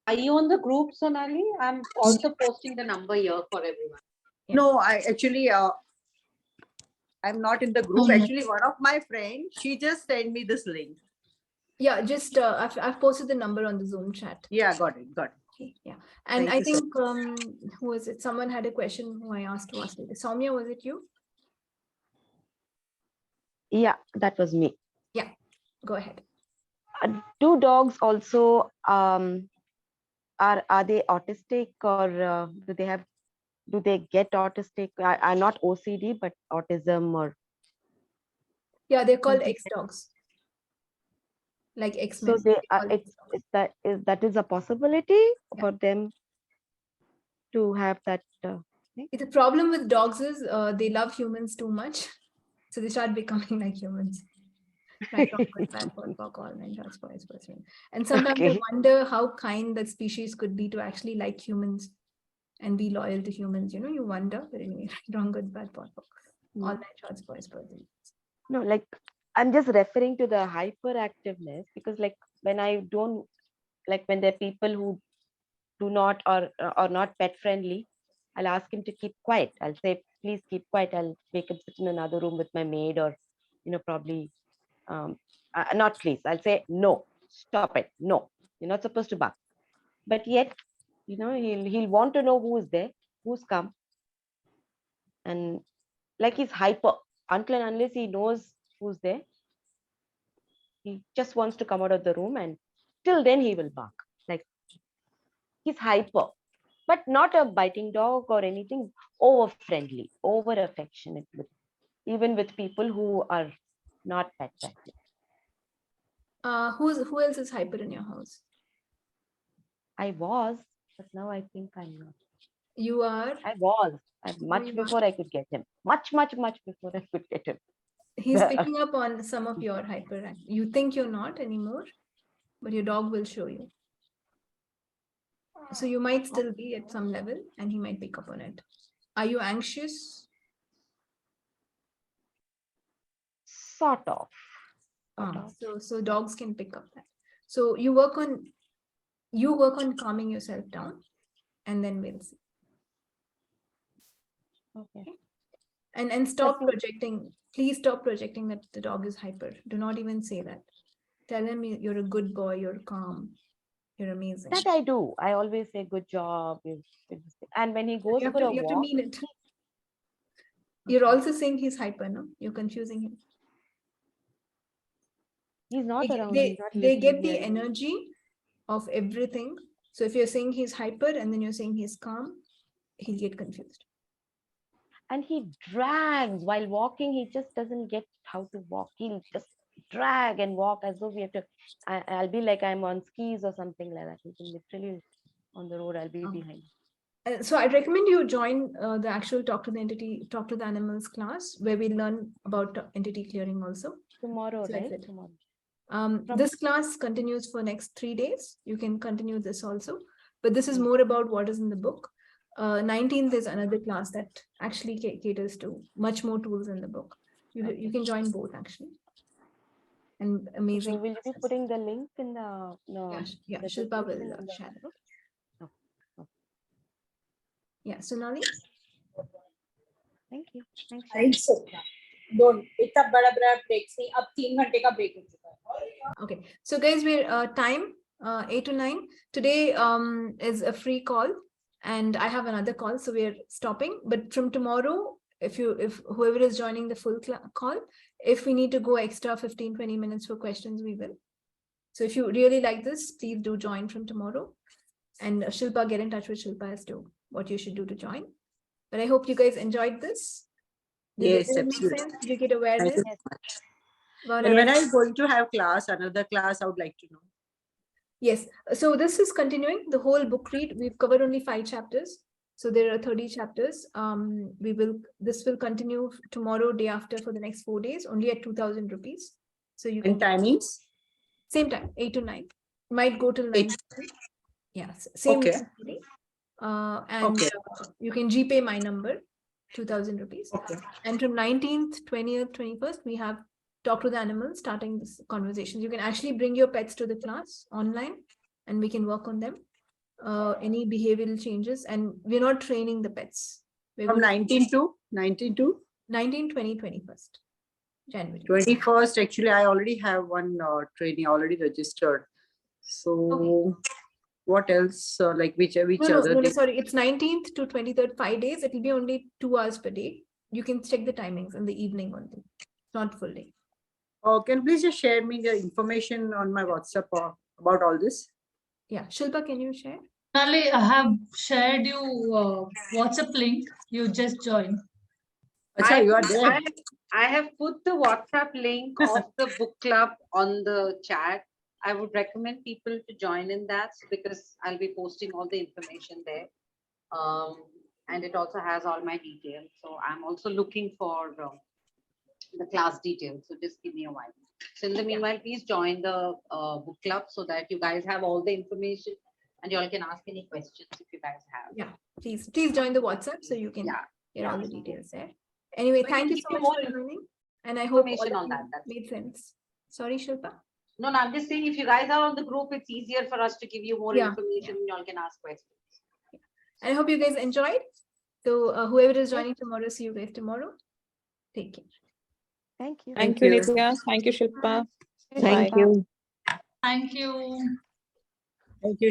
are you on the group, Sonali? I'm also posting the number here for everyone. Yeah. No, I'm not in the group. Actually, one of my friends, she just sent me this link. Yeah, just I've posted the number on the Zoom chat. Yeah, got it. Okay, yeah. And I think who was it? Someone had a question who I asked to ask later. Soumya, was it you? Yeah, that was me. Yeah, go ahead. Do dogs also are they autistic, or do they get autistic? I'm not OCD, but autism or. Yeah, they're called X dogs. Like X-Men. So that is a possibility for them to have that. The problem with dogs is they love humans too much, so they start becoming like humans. Right, and sometimes I wonder how kind that species could be to actually like humans and be loyal to humans. You wonder. But anyway, wrong, good, bad, pot, all night shots, boys, person. No, like I'm just referring to the hyperactiveness, because like when I don't, like when there are people who do not or not pet friendly, I'll ask him to keep quiet. I'll say, please keep quiet. I'll make him sit in another room with my maid, or probably not please. I'll say, no, stop it. No, you're not supposed to bark. But yet, he'll want to know who is there, who's come. And like he's hyper, until and unless he knows who's there, he just wants to come out of the room, and till then he will bark. Like he's hyper, but not a biting dog or anything. Over friendly, over affectionate, even with people who are not pet friendly. Who else is hyper in your house? I was, but now I think I'm not. You are. I was. Much you before I could get him. Much before I could get him. He's picking up on some of your hyper. You think you're not anymore, but your dog will show you. So you might still be at some level and he might pick up on it. Are you anxious? Sort of. So dogs can pick up that. So you work on calming yourself down, and then we'll see. Okay. And stop projecting. Please stop projecting that the dog is hyper. Do not even say that. Tell him you're a good boy, you're calm, you're amazing. That I do. I always say good job. And when he goes for a you have to walk, mean it. You're also saying he's hyper, no? You're confusing him. He's not around. They get the energy of everything. So if you're saying he's hyper and then you're saying he's calm, he'll get confused. And he drags while walking. He just doesn't get how to walk. He'll just drag and walk as though we have to. I'll be like I'm on skis or something like that. He can literally on the road. I'll be behind. So I recommend you join the actual Talk to the Animals class, where we learn about entity clearing also. Tomorrow, so right? Tomorrow. This class continues for next 3 days. You can continue this also, but this is more about what is in the book. 19th is another class that actually caters to much more tools in the book. You can join both actually. And amazing. So will you be putting the link in the yeah, Shilpa will share it. Yeah, Sonali. Thank you. Thanks. Don't. इतना बड़ा breaks नहीं. अब 3 घंटे का break हो चुका है. Okay, so guys, we're time 8 to 9. Today is a free call, and I have another call, so we're stopping. But from tomorrow, if whoever is joining the full call, if we need to go extra 15-20 minutes for questions, we will. So if you really like this, please do join from tomorrow. And Shilpa, get in touch with Shilpa as to what you should do to join. But I hope you guys enjoyed this. Yes, Did it make absolutely. sense? Did you get awareness? And when I'm going to have another class, I would like to know. Yes, so this is continuing the whole book read. We've covered only 5 chapters. So there are 30 chapters. This will continue tomorrow, day after, for the next 4 days, only at 2,000 rupees. So you can. And timings? Same time, 8 to 9. Might go till 9. Yes, same. Okay. You can GPay my number, 2,000 rupees. Okay. And from 19th, 20th, 21st, we have Talk to the Animals, starting this conversation. You can actually bring your pets to the class online, and we can work on them. Any behavioral changes, and we're not training the pets. From 19 to 19, 20, 21st January. 21st, actually, I already have one training already registered. So what else? Like which other? No, sorry, it's 19th to 23rd, 5 days. It will be only 2 hours per day. You can check the timings in the evening only. It's not full day. Oh, can you please just share me the information on my WhatsApp about all this? Yeah, Shilpa, can you share? Charlie, I have shared you WhatsApp link. You just join. Achha, you are there. I have put the WhatsApp link of the book club on the chat. I would recommend people to join in that because I'll be posting all the information there. And it also has all my details. So I'm also looking for the class details. So just give me a while. So in the meanwhile, please join the book club so that you guys have all the information and you all can ask any questions if you guys have. Yeah, please join the WhatsApp so you can get all the details there. Anyway, thank you so much for joining. And I hope all on that made sense. Sorry, Shilpa. No, I'm just saying if you guys are on the group, it's easier for us to give you more information and you all can ask questions. And I hope you guys enjoyed. So whoever is joining tomorrow, see you guys tomorrow. Take care. Thank you. Thank you, Nithya. Thank you, Shilpa. Thank you. Thank you. Thank you.